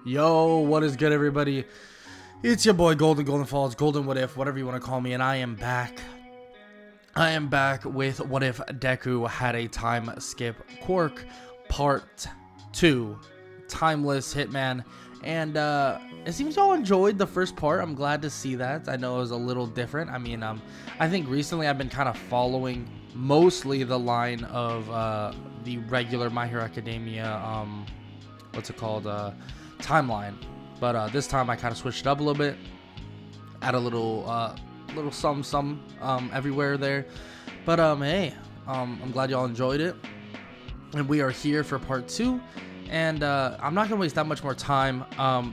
Yo, what is good, everybody? It's your boy Golden Falls, Golden What If, whatever you want to call me, and I am back. I am back with What If Deku Had a Time Skip Quirk Part 2, Timeless Hitman. And it seems y'all enjoyed the first part. I'm glad to see that. I know it was a little different. I think recently I've been kind of following mostly the line of the regular My Hero Academia, timeline. But this time I kind of switched it up a little bit, add a little some everywhere there. But hey, I'm glad y'all enjoyed it, and we are here for part 2. And I'm not gonna waste that much more time.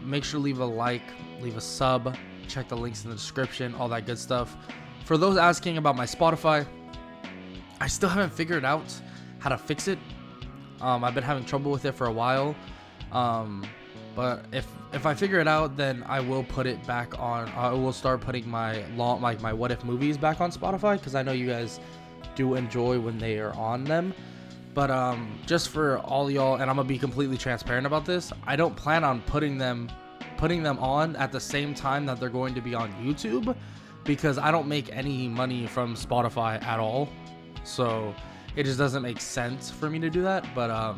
Make sure to leave a like, leave a sub, check the links in the description, all that good stuff. For those asking about my Spotify, I still haven't figured out how to fix it. I've been having trouble with it for a while. But if I figure it out, then I will put it back on. I will start putting my What If movies back on Spotify, because I know you guys do enjoy when they are on them. But just for all y'all, and I'm gonna be completely transparent about this, I don't plan on putting them on at the same time that they're going to be on YouTube, because I don't make any money from Spotify at all. So it just doesn't make sense for me to do that. But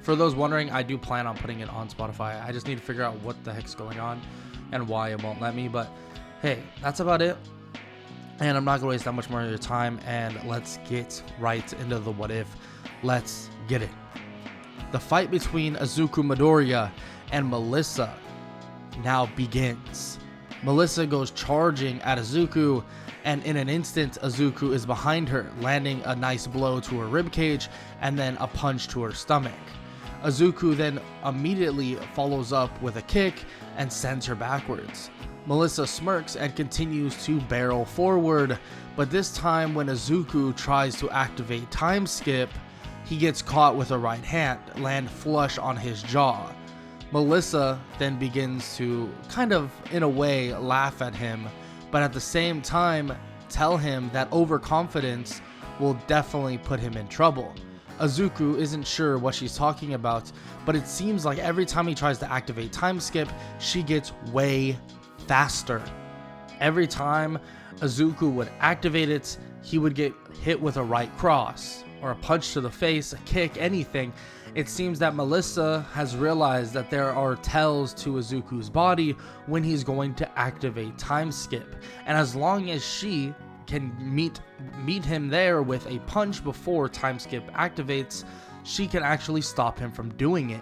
for those wondering, I do plan on putting it on Spotify. I just need to figure out what the heck's going on and why it won't let me. But hey, that's about it. And I'm not gonna waste that much more of your time, and let's get right into the what if. Let's get it. The fight between Izuku Midoriya and Melissa now begins. Melissa goes charging at Izuku, and in an instant, Izuku is behind her, landing a nice blow to her ribcage and then a punch to her stomach. Izuku then immediately follows up with a kick and sends her backwards. Melissa smirks and continues to barrel forward, but this time when Izuku tries to activate Time Skip, he gets caught with a right hand, land flush on his jaw. Melissa then begins to kind of, in a way, laugh at him, but at the same time tell him that overconfidence will definitely put him in trouble. Izuku isn't sure what she's talking about, but it seems like every time he tries to activate Time Skip, she gets way faster. Every time Izuku would activate it, he would get hit with a right cross, or a punch to the face, a kick, anything. It seems that Melissa has realized that there are tells to Izuku's body when he's going to activate Time Skip, and as long as she can meet him there with a punch before Time Skip activates, she can actually stop him from doing it.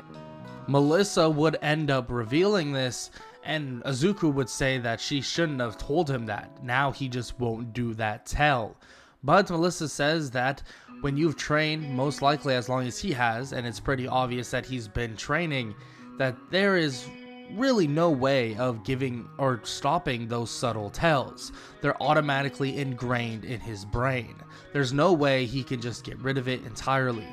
Melissa would end up revealing this, and Izuku would say that she shouldn't have told him that. Now he just won't do that tell. But Melissa says that when you've trained, most likely as long as he has, and it's pretty obvious that he's been training, that there is really no way of giving or stopping those subtle tells. They're automatically ingrained in his brain. There's no way he can just get rid of it entirely.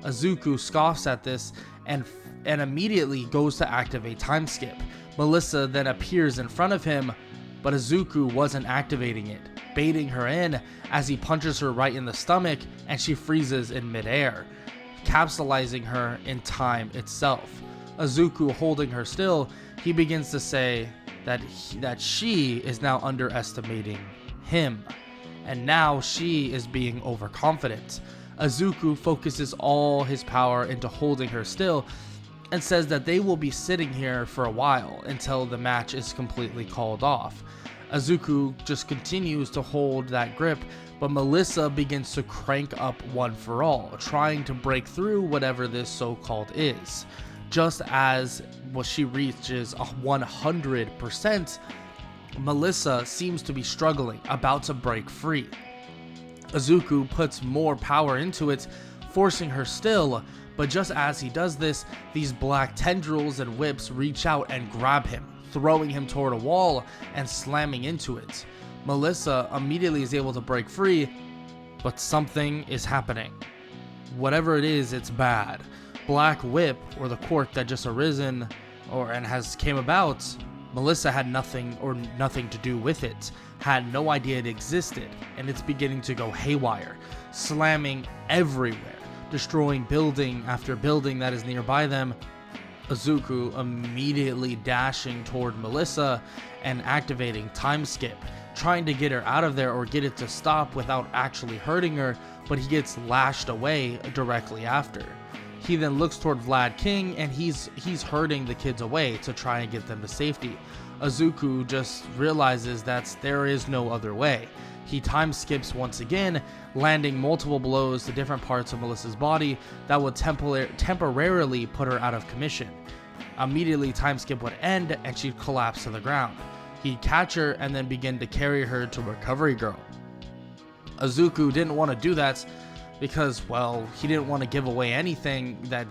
Izuku scoffs at this and immediately goes to activate Time Skip. Melissa then appears in front of him, but Izuku wasn't activating it, baiting her in as he punches her right in the stomach, and she freezes in midair, capsulizing her in time itself. Izuku holding her still, he begins to say that she is now underestimating him, and now she is being overconfident. Izuku focuses all his power into holding her still and says that they will be sitting here for a while until the match is completely called off. Izuku just continues to hold that grip, but Melissa begins to crank up One for All, trying to break through whatever this so-called is. Just as she reaches 100%, Melissa seems to be struggling, about to break free. Izuku puts more power into it, forcing her still, but just as he does this, these black tendrils and whips reach out and grab him, throwing him toward a wall and slamming into it. Melissa immediately is able to break free, but something is happening. Whatever it is, it's bad. Black Whip, or the quirk that just arisen and has came about, Melissa had nothing to do with it, had no idea it existed, and it's beginning to go haywire, slamming everywhere, destroying building after building that is nearby them, Izuku immediately dashing toward Melissa and activating Time Skip, trying to get her out of there or get it to stop without actually hurting her, but he gets lashed away directly after. He then looks toward Vlad King and he's herding the kids away to try and get them to safety. Izuku just realizes that there is no other way. He time skips once again, landing multiple blows to different parts of Melissa's body that would temporarily put her out of commission. Immediately, time skip would end and she'd collapse to the ground. He'd catch her and then begin to carry her to Recovery Girl. Izuku didn't want to do that because, well, he didn't want to give away anything that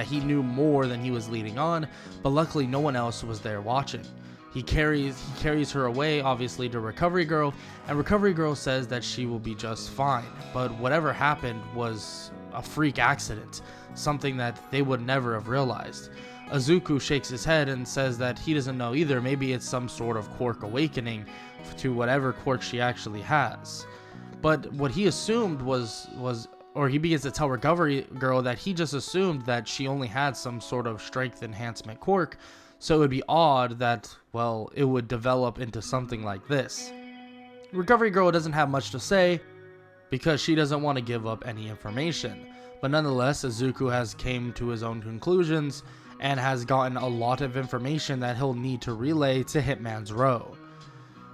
he knew more than he was leading on, but luckily no one else was there watching. He carries her away, obviously, to Recovery Girl, and Recovery Girl says that she will be just fine, but whatever happened was a freak accident, something that they would never have realized. Izuku shakes his head and says that he doesn't know either. Maybe it's some sort of quirk awakening to whatever quirk she actually has. But what he assumed or he begins to tell Recovery Girl that he just assumed that she only had some sort of strength enhancement quirk, so it would be odd that, well, it would develop into something like this. Recovery Girl doesn't have much to say because she doesn't want to give up any information, but nonetheless, Izuku has came to his own conclusions and has gotten a lot of information that he'll need to relay to Hitman's Row.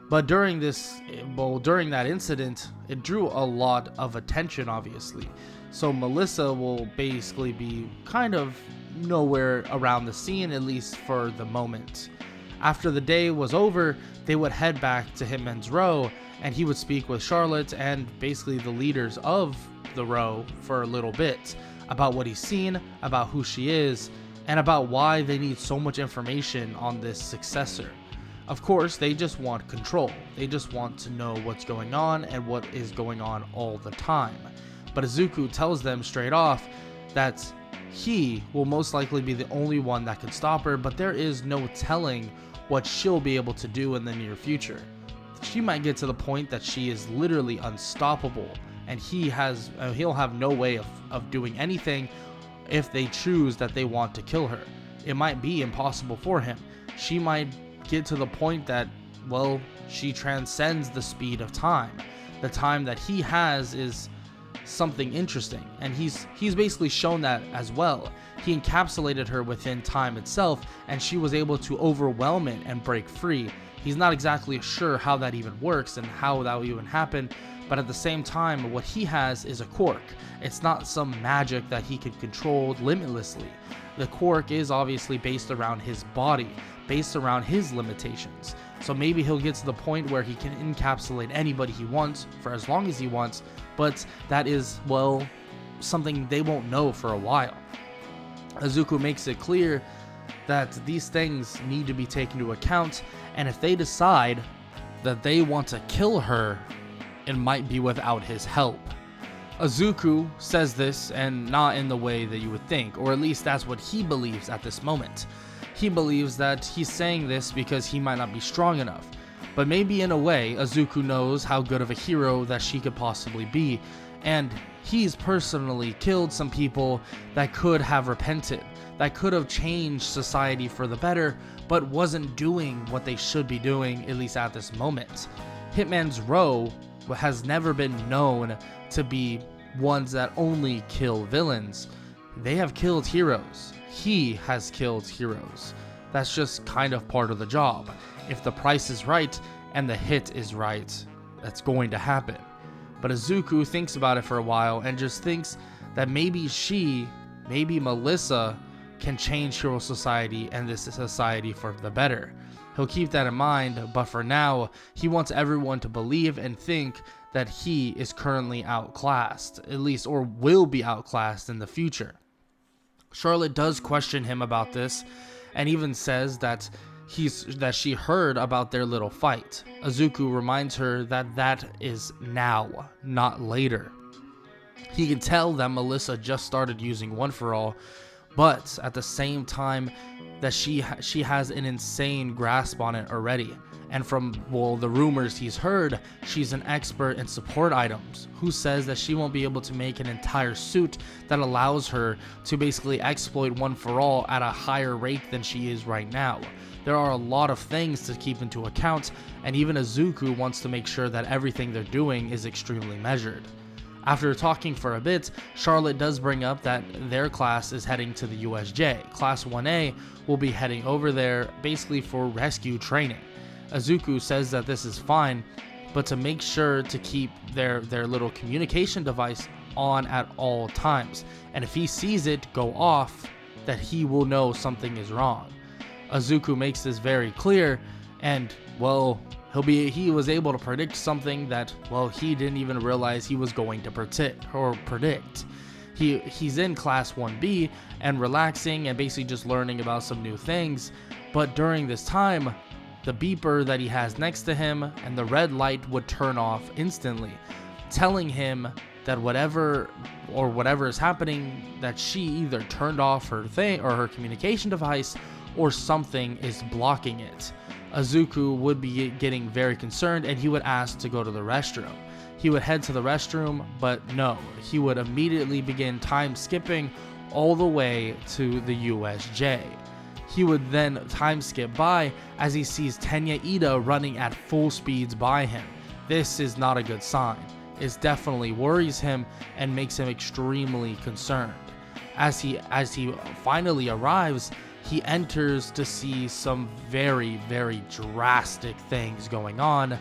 But during that incident, it drew a lot of attention, obviously. So Melissa will basically be kind of nowhere around the scene, at least for the moment. After the day was over, they would head back to Hitman's Row, and he would speak with Charlotte and basically the leaders of the row for a little bit about what he's seen, about who she is, and about why they need so much information on this successor. Of course, they just want control. They just want to know what's going on and what is going on all the time. But Izuku tells them straight off that he will most likely be the only one that can stop her, but there is no telling what she'll be able to do in the near future. She might get to the point that she is literally unstoppable, and he'll have no way of doing anything if they choose that they want to kill her. It might be impossible for him. She might get to the point that, well, she transcends the speed of time. The time that he has is something interesting, and he's basically shown that as well. He encapsulated her within time itself, and she was able to overwhelm it and break free. He's not exactly sure how that even works and how that will even happen, but at the same time, what he has is a quirk. It's not some magic that he can control limitlessly. The quirk is obviously based around his body, based around his limitations. So maybe he'll get to the point where he can encapsulate anybody he wants for as long as he wants, but that is, well, something they won't know for a while. Izuku makes it clear that these things need to be taken into account, and if they decide that they want to kill her, it might be without his help. Izuku says this, and not in the way that you would think, or at least that's what he believes at this moment. He believes that he's saying this because he might not be strong enough, but maybe in a way, Izuku knows how good of a hero that she could possibly be, and he's personally killed some people that could have repented, that could have changed society for the better, but wasn't doing what they should be doing, at least at this moment. Hitman's Row has never been known to be ones that only kill villains. They have killed heroes. He has killed heroes. That's just kind of part of the job. If the price is right and the hit is right, that's going to happen. But Izuku thinks about it for a while and just thinks that maybe Melissa can change hero society and this society for the better. He'll keep that in mind, but for now, he wants everyone to believe and think that he is currently outclassed, at least, or will be outclassed in the future. Charlotte does question him about this, and even says that she heard about their little fight. Izuku reminds her that that is now, not later. He can tell that Melissa just started using One For All, but at the same time, that she has an insane grasp on it already. And from, well, the rumors he's heard, she's an expert in support items, who says that she won't be able to make an entire suit that allows her to basically exploit One for All at a higher rate than she is right now. There are a lot of things to keep into account, and even Izuku wants to make sure that everything they're doing is extremely measured. After talking for a bit, Charlotte does bring up that their class is heading to the USJ. Class 1A will be heading over there basically for rescue training. Izuku says that this is fine, but to make sure to keep their little communication device on at all times. And if he sees it go off, that he will know something is wrong. Izuku makes this very clear, and, well, he was able to predict something that, well, he didn't even realize he was going to predict. He's in class 1B and relaxing and basically just learning about some new things, but during this time, the beeper that he has next to him and the red light would turn off instantly, telling him that whatever is happening, that she either turned off her thing or her communication device, or something is blocking it. Izuku would be getting very concerned, and he would ask to go to the restroom. He would head to the restroom, but no, he would immediately begin time skipping all the way to the USJ. He would then time skip by as he sees Tenya Ida running at full speeds by him. This is not a good sign. It definitely worries him and makes him extremely concerned. As he finally arrives, he enters to see some very, very drastic things going on.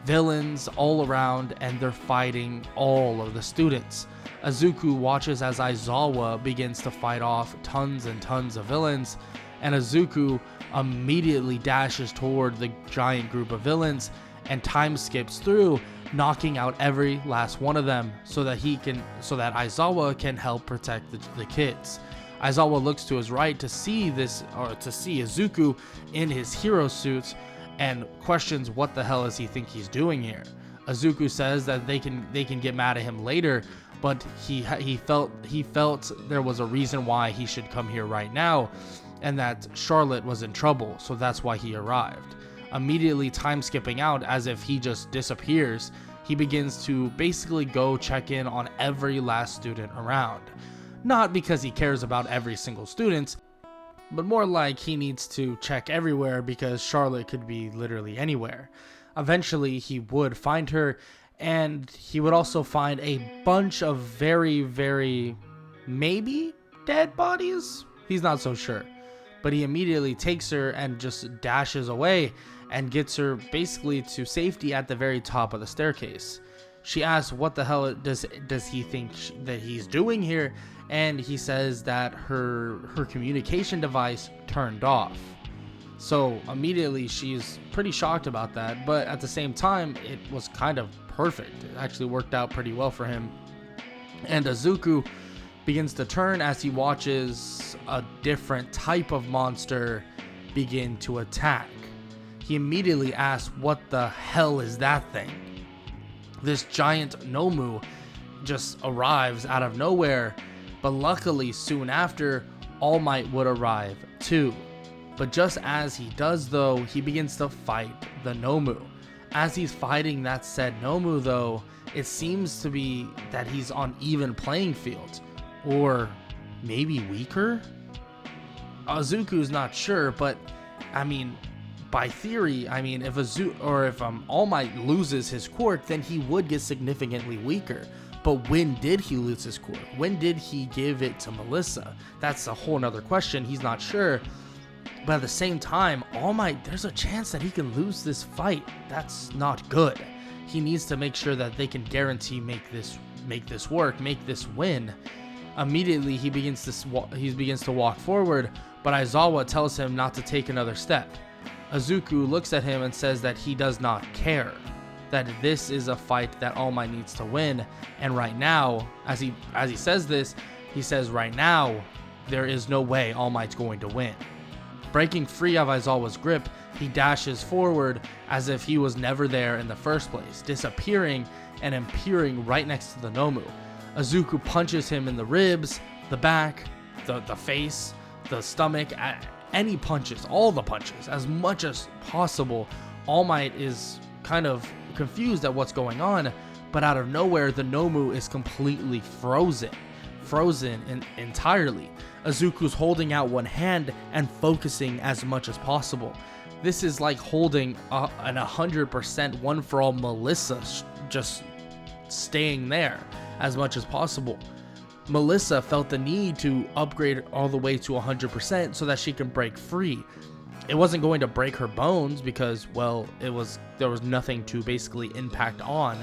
Villains all around, and they're fighting all of the students. Izuku watches as Aizawa begins to fight off tons and tons of villains, and Izuku immediately dashes toward the giant group of villains and time skips through, knocking out every last one of them so that Aizawa can help protect the kids. Aizawa looks to his right to see Izuku in his hero suit and questions what the hell does he think he's doing here. Izuku says that they can get mad at him later, but he felt there was a reason why he should come here right now, and that Charlotte was in trouble, so that's why he arrived. Immediately time skipping out as if he just disappears, he begins to basically go check in on every last student around. Not because he cares about every single student, but more like he needs to check everywhere because Charlotte could be literally anywhere. Eventually he would find her, and he would also find a bunch of very, very maybe dead bodies? He's not so sure. But he immediately takes her and just dashes away and gets her basically to safety at the very top of the staircase. She asks what the hell does he think that he's doing here, and he says that her communication device turned off. So immediately she's pretty shocked about that, but at the same time it was kind of perfect. It actually worked out pretty well for him. And Izuku begins to turn as he watches a different type of monster begin to attack. He immediately asks, what the hell is that thing? This giant Nomu just arrives out of nowhere, but luckily soon after, All Might would arrive too. But just as he does though, he begins to fight the Nomu. As he's fighting that said Nomu though, it seems to be that he's on even playing field. Or maybe weaker? Izuku's not sure, but I mean, by theory, if All Might loses his quirk, then he would get significantly weaker. But when did he lose his quirk? When did he give it to Melissa? That's a whole nother question. He's not sure. But at the same time, All Might, there's a chance that he can lose this fight. That's not good. He needs to make sure that they can guarantee make this work, make this win. Immediately, he begins to walk forward, but Aizawa tells him not to take another step. Izuku looks at him and says that he does not care, that this is a fight that All Might needs to win, and right now, as he says this, he says right now, there is no way All Might's going to win. Breaking free of Aizawa's grip, he dashes forward as if he was never there in the first place, disappearing and appearing right next to the Nomu. Izuku punches him in the ribs, the back, the face, the stomach, any punches, all the punches, as much as possible. All Might is kind of confused at what's going on, but out of nowhere, the Nomu is completely frozen entirely. Izuku's holding out one hand and focusing as much as possible. This is like holding an 100% one-for-all Melissa just staying there as much as possible. Melissa felt the need to upgrade all the way to 100% so that she can break free. It wasn't going to break her bones because, well, there was nothing to basically impact on,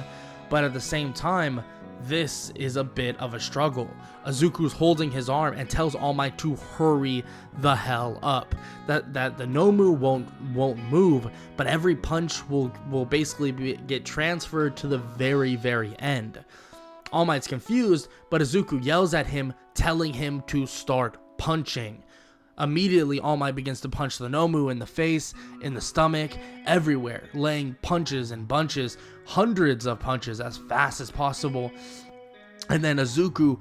but at the same time, this is a bit of a struggle. Izuku's holding his arm and tells All Might to hurry the hell up. That the Nomu won't move, but every punch will basically get transferred to the very, very end. All Might's confused, but Izuku yells at him, telling him to start punching. Immediately, All Might begins to punch the Nomu in the face, in the stomach, everywhere, laying punches and bunches, hundreds of punches as fast as possible. And then Izuku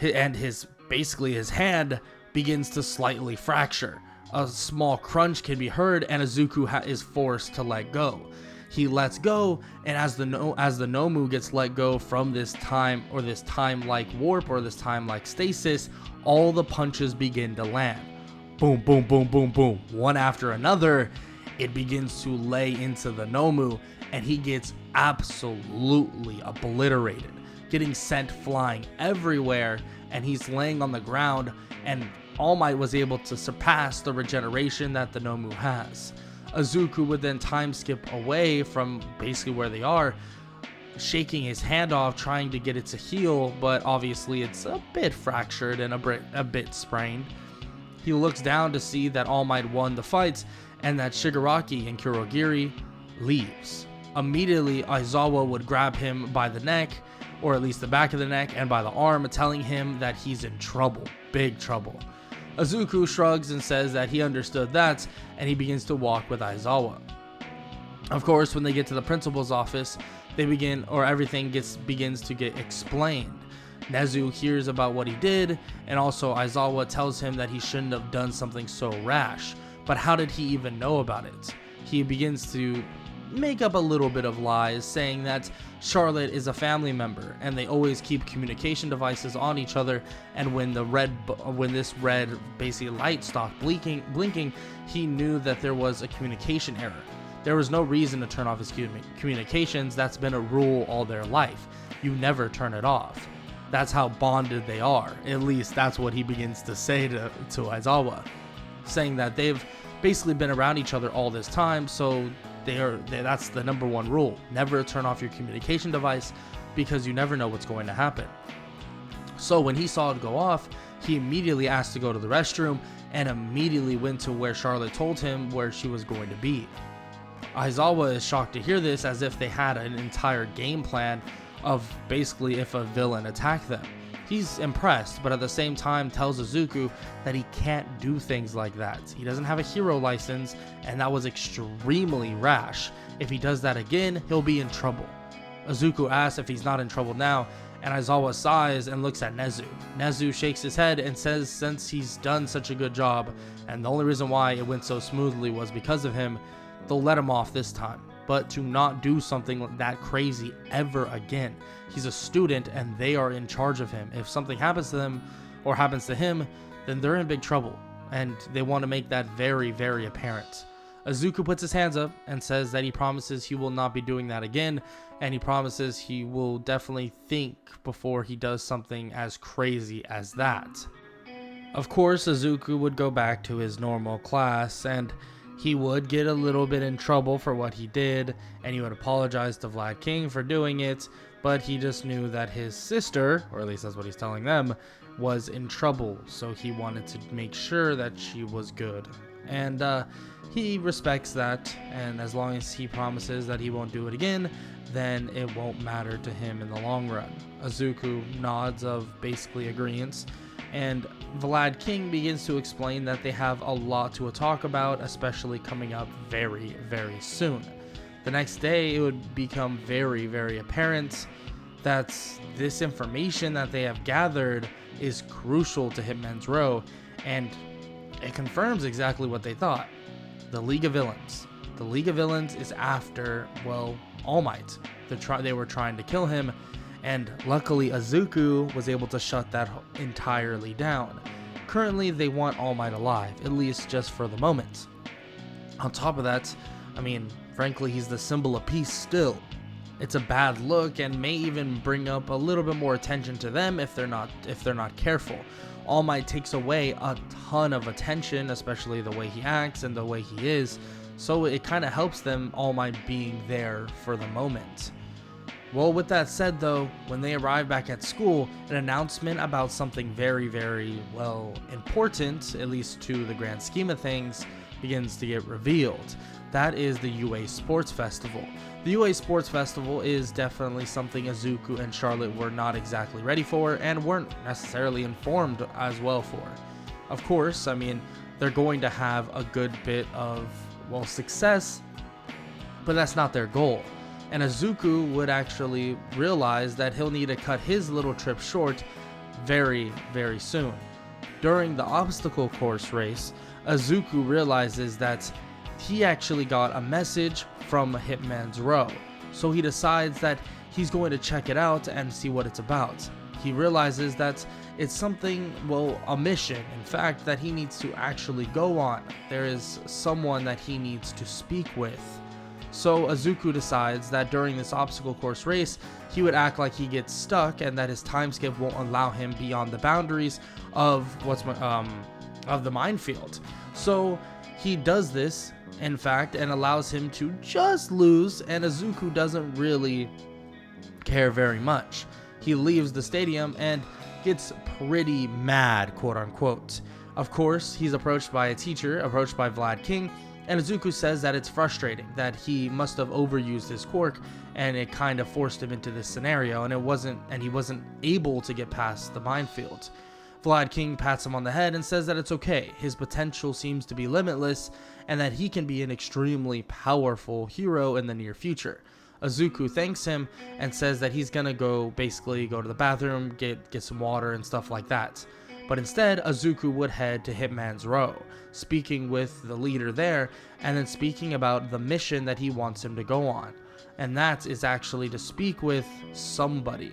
and his hand begins to slightly fracture. A small crunch can be heard, and Izuku is forced to let go. He lets go, and as the Nomu gets let go from this time-like warp or this time-like stasis, all the punches begin to land. Boom, boom, boom, boom, boom. One after another, it begins to lay into the Nomu, and he gets absolutely obliterated, getting sent flying everywhere, and he's laying on the ground, and All Might was able to surpass the regeneration that the Nomu has. Izuku would then time skip away from basically where they are, shaking his hand off, trying to get it to heal, but obviously it's a bit fractured and a bit sprained. He looks down to see that All Might won the fight and that Shigaraki and Kurogiri leaves. Immediately, Aizawa would grab him by the neck, or at least the back of the neck, and by the arm, telling him that he's in trouble, big trouble. Izuku shrugs and says that he understood that, and he begins to walk with Aizawa. Of course, when they get to the principal's office, everything begins to get explained. Nezu hears about what he did, and also Aizawa tells him that he shouldn't have done something so rash. But how did he even know about it? He begins to make up a little bit of lies, saying that Charlotte is a family member, and they always keep communication devices on each other, and when this red basically light stopped blinking, he knew that there was a communication error. There was no reason to turn off his communications. That's been a rule all their life. You never turn it off. That's how bonded they are. At least that's what he begins to say to Aizawa, saying that they've basically been around each other all this time, so that's the number one rule. Never turn off your communication device, because you never know what's going to happen. So when he saw it go off, he immediately asked to go to the restroom and immediately went to where Charlotte told him where she was going to be. Aizawa is shocked to hear this, as if they had an entire game plan of basically if a villain attacked them. He's impressed, but at the same time tells Izuku that he can't do things like that. He doesn't have a hero license, and that was extremely rash. If he does that again, he'll be in trouble. Izuku asks if he's not in trouble now, and Aizawa sighs and looks at Nezu. Nezu shakes his head and says since he's done such a good job, and the only reason why it went so smoothly was because of him, they'll let him off this time. But to not do something that crazy ever again. He's a student and they are in charge of him. If something happens to them or happens to him, then they're in big trouble, and they want to make that very, very apparent. Izuku puts his hands up and says that he promises he will not be doing that again, and he promises he will definitely think before he does something as crazy as that. Of course, Izuku would go back to his normal class, and he would get a little bit in trouble for what he did, and he would apologize to Vlad King for doing it, but he just knew that his sister, or at least that's what he's telling them, was in trouble, so he wanted to make sure that she was good. And he respects that, and as long as he promises that he won't do it again, then it won't matter to him in the long run. Izuku nods of basically agreeance, and Vlad King begins to explain that they have a lot to talk about, especially coming up very, very soon. The next day, it would become very, very apparent that this information that they have gathered is crucial to Hitman's Row, and it confirms exactly what they thought. The League of Villains. The League of Villains is after, well, All Might. They were trying to kill him, and luckily Izuku was able to shut that entirely down. Currently, they want All Might alive, at least just for the moment. On top of that, I mean, frankly, he's the symbol of peace still. It's a bad look and may even bring up a little bit more attention to them if they're not careful. All Might takes away a ton of attention, especially the way he acts and the way he is, so it kind of helps them, All Might being there for the moment. Well, with that said though, when they arrive back at school, an announcement about something very, very, well, important, at least to the grand scheme of things, begins to get revealed. That is the UA Sports Festival. The UA Sports Festival is definitely something Izuku and Charlotte were not exactly ready for and weren't necessarily informed as well for. Of course, I mean, they're going to have a good bit of, well, success, but that's not their goal. And Izuku would actually realize that he'll need to cut his little trip short very, very soon. During the obstacle course race, Izuku realizes that he actually got a message from Hitman's row, so he decides that he's going to check it out and see what it's about. He realizes that it's something, well, a mission, in fact, that he needs to actually go on. There is someone that he needs to speak with. So Izuku decides that during this obstacle course race, he would act like he gets stuck and that his time skip won't allow him beyond the boundaries of of the minefield. So he does this, in fact, and allows him to just lose, and Izuku doesn't really care very much. He leaves the stadium and gets pretty mad, quote unquote. Of course, he's approached by a teacher, approached by Vlad King, and Izuku says that it's frustrating, that he must have overused his quirk and it kind of forced him into this scenario, and he wasn't able to get past the minefield. Vlad King pats him on the head and says that it's okay, his potential seems to be limitless, and that he can be an extremely powerful hero in the near future. Izuku thanks him and says that he's gonna go to the bathroom, get some water and stuff like that. But instead, Izuku would head to Hitman's row, speaking with the leader there, and then speaking about the mission that he wants him to go on. And that is actually to speak with somebody.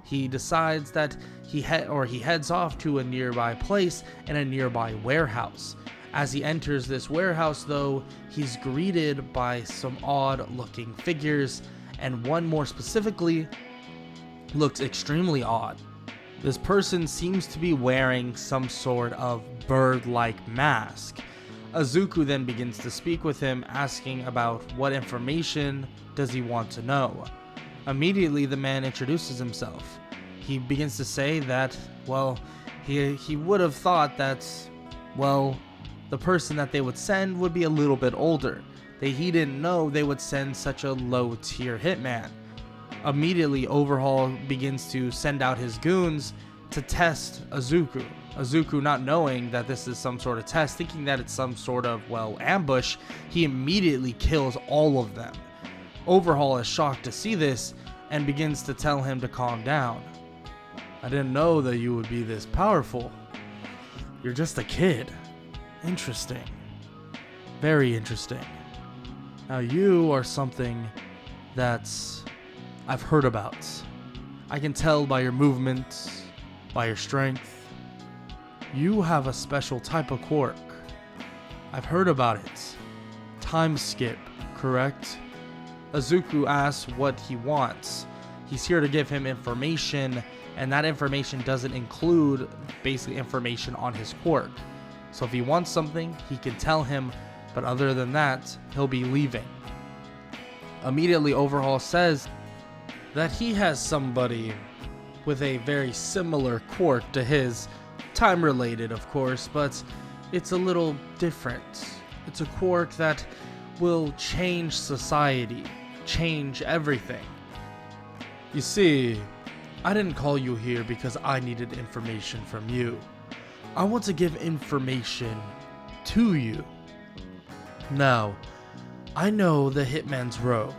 He decides that he heads off to a nearby place in a nearby warehouse. As he enters this warehouse though, he's greeted by some odd looking figures, and one more specifically looks extremely odd. This person seems to be wearing some sort of bird-like mask. Izuku then begins to speak with him, asking about what information does he want to know. Immediately the man introduces himself. He begins to say that, well, he would have thought that, well, the person that they would send would be a little bit older. He didn't know they would send such a low-tier hitman. Immediately, Overhaul begins to send out his goons to test Izuku. Izuku, not knowing that this is some sort of test, thinking that it's some sort of, well, ambush, he immediately kills all of them. Overhaul is shocked to see this and begins to tell him to calm down. I didn't know that you would be this powerful. You're just a kid. Interesting. Very interesting. Now you are something that's I've heard about. I can tell by your movements, by your strength. You have a special type of quirk. I've heard about it. Time skip, correct? Izuku asks what he wants. He's here to give him information, and that information doesn't include basically information on his quirk. So if he wants something, he can tell him, but other than that, he'll be leaving. Immediately, Overhaul says that he has somebody with a very similar quirk to his, time related of course, but it's a little different. It's a quirk that will change society, change everything. You see, I didn't call you here because I needed information from you. I want to give information to you. Now, I know the Hitman's row,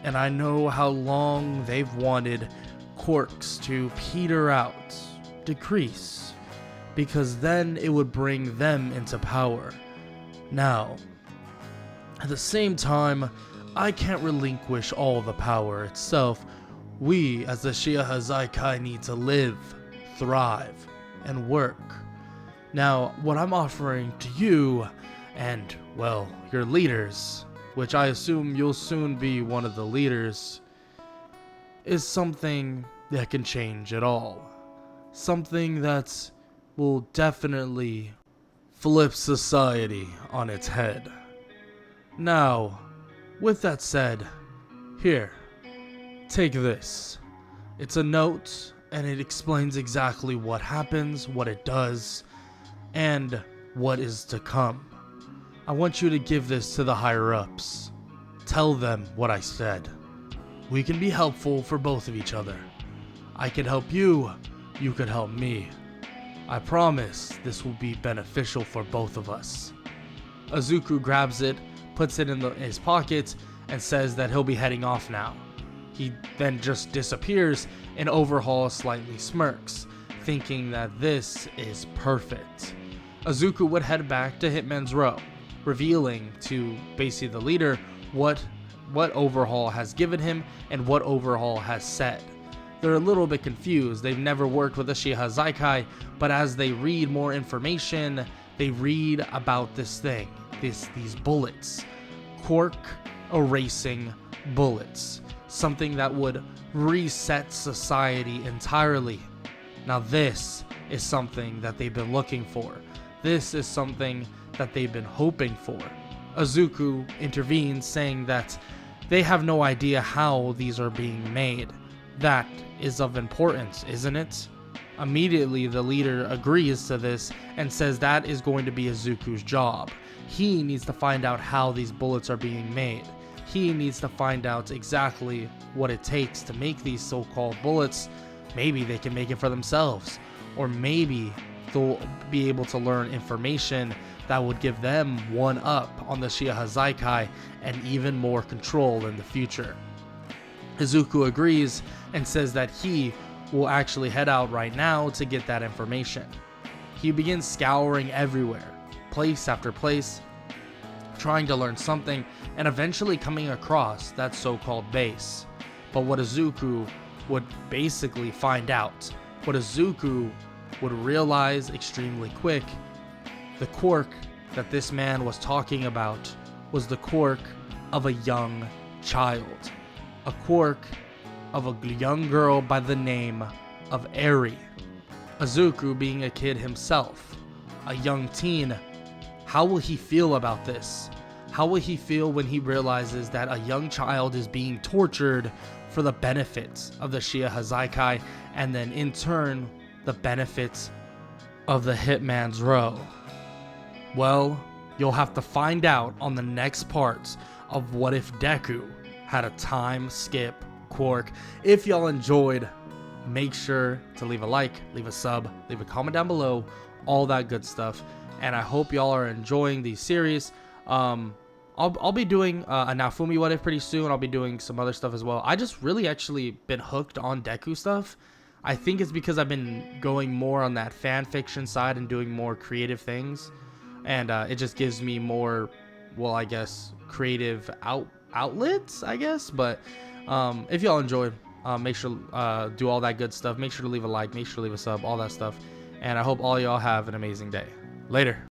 and I know how long they've wanted quirks to peter out, decrease, because then it would bring them into power. Now, at the same time, I can't relinquish all the power itself. We, as the Shia Hazaikai, need to live, thrive, and work. Now, what I'm offering to you, and, well, your leaders, which I assume you'll soon be one of the leaders, is something that can change it all. Something that will definitely flip society on its head. Now, with that said, here, take this. It's a note, and it explains exactly what happens, what it does, and what is to come. I want you to give this to the higher-ups. Tell them what I said. We can be helpful for both of each other. I can help you, you could help me. I promise this will be beneficial for both of us. Izuku grabs it, puts it in his pocket, and says that he'll be heading off now. He then just disappears, and Overhaul slightly smirks, thinking that this is perfect. Izuku would head back to Hitman's Row, revealing to basically the leader what Overhaul has given him and what Overhaul has said. They're a little bit confused. They've never worked with a Shia Hazaikai, but as they read more information, they read about this thing, these bullets. Quirk erasing bullets. Something that would reset society entirely. Now this is something that they've been looking for. This is something that they've been hoping for. Izuku intervenes, saying that they have no idea how these are being made. That is of importance, isn't it? Immediately, the leader agrees to this and says that is going to be Izuku's job. He needs to find out how these bullets are being made. He needs to find out exactly what it takes to make these so-called bullets. Maybe they can make it for themselves, or maybe they'll be able to learn information that would give them one up on the Shia Hazaikai and even more control in the future. Izuku agrees and says that he will actually head out right now to get that information. He begins scouring everywhere, place after place, trying to learn something and eventually coming across that so-called base. But what Izuku would basically find out, what Izuku would realize extremely quick, the quirk that this man was talking about was the quirk of a young child. A quirk of a young girl by the name of Eri. Izuku, being a kid himself, a young teen, how will he feel about this? How will he feel when he realizes that a young child is being tortured for the benefits of the Shia Hazaikai, and then in turn, the benefits of the Hitman's Row? Well, you'll have to find out on the next parts of What If Deku Had a Time Skip Quirk. If y'all enjoyed, make sure to leave a like, leave a sub, leave a comment down below, all that good stuff. And I hope y'all are enjoying these series. I'll be doing a Naofumi What If pretty soon. I'll be doing some other stuff as well. I just really actually been hooked on Deku stuff. I think it's because I've been going more on that fan fiction side and doing more creative things. And it just gives me more, well, I guess, creative outlets, I guess. But if y'all enjoyed, make sure do all that good stuff. Make sure to leave a like, make sure to leave a sub, all that stuff. And I hope all y'all have an amazing day. Later.